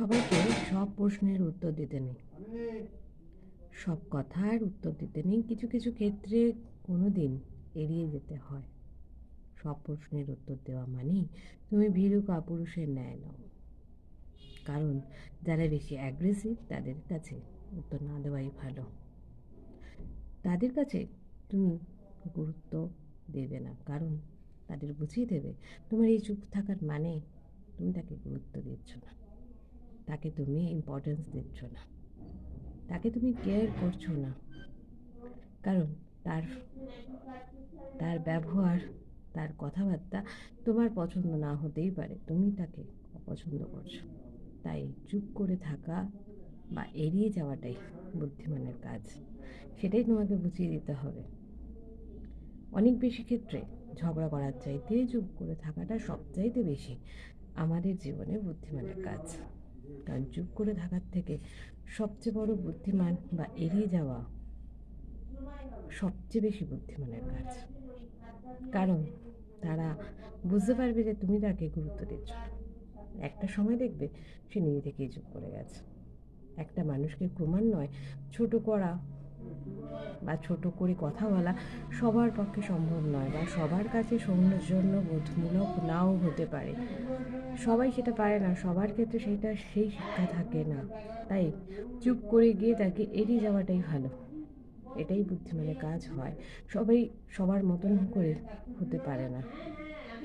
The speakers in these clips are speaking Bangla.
সবাইকে সব প্রশ্নের উত্তর দিতে নেই, সব কথার উত্তর দিতে নেই। কিছু কিছু ক্ষেত্রে কোনো দিন এড়িয়ে যেতে হয়। সব প্রশ্নের উত্তর দেওয়া মানেই তুমি ভীরু কাপুরুষের ন্যায় নাও। কারণ যারা বেশি অ্যাগ্রেসিভ তাদের কাছে উত্তর না দেওয়াই ভালো। তাদের কাছে তুমি গুরুত্ব দেবে না, কারণ তাদের বুঝিয়ে দেবে তোমার এই চুপ থাকার মানে তুমি তাকে গুরুত্ব দিচ্ছ না, তাকে তুমি ইম্পর্টেন্স দিচ্ছ না, তাকে তুমি কেয়ার করছো না। কারণ তার তার ব্যবহার, তার কথাবার্তা তোমার পছন্দ না হতেই পারে, তুমি তাকে অপছন্দ করছো। তাই চুপ করে থাকা বা এড়িয়ে যাওয়াটাই বুদ্ধিমানের কাজ, সেটাই তোমাকে বুঝিয়ে দিতে হবে। অনেক বেশি ক্ষেত্রে ঝগড়া করার চাইতে চুপ করে থাকাটা সবচাইতে বেশি আমাদের জীবনে বুদ্ধিমানের কাজ। কারণ চুপ করে থাকার থেকে সবচেয়ে বড় বুদ্ধিমান বা এড়িয়ে যাওয়া সবচেয়ে বেশি বুদ্ধিমানের কাজ। কারণ তারা বুঝতে পারবে যে তুমি তাকে গুরুত্ব দিচ্ছ না। একটা সময় দেখবে সে নিজে থেকেই চুপ করে গেছে। একটা মানুষকে ক্রমান্বয়ে ছোট করা বা ছোট করে কথা বলা সবার পক্ষে সম্ভব নয়, বা সবার কাছে সৌজন্য বোধমূলক নাও হতে পারে। সবাই সেটা পারে না, সবার ক্ষেত্রে সেই শিক্ষা থাকে না। তাই চুপ করে গিয়ে তাকে এড়িয়ে যাওয়াটাই ভালো, এটাই বুদ্ধিমানের কাজ হয়। সবাই সবার মতন করে হতে পারে না,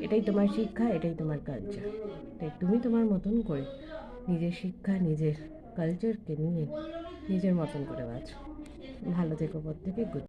এটাই তোমার শিক্ষা, এটাই তোমার কালচার। তাই তুমি তোমার মতন করে নিজের শিক্ষা, নিজের কালচারকে নিয়ে নিজের মতন করে বাঁচো। ভালো থেকো, প্রত্যেকে। গুড।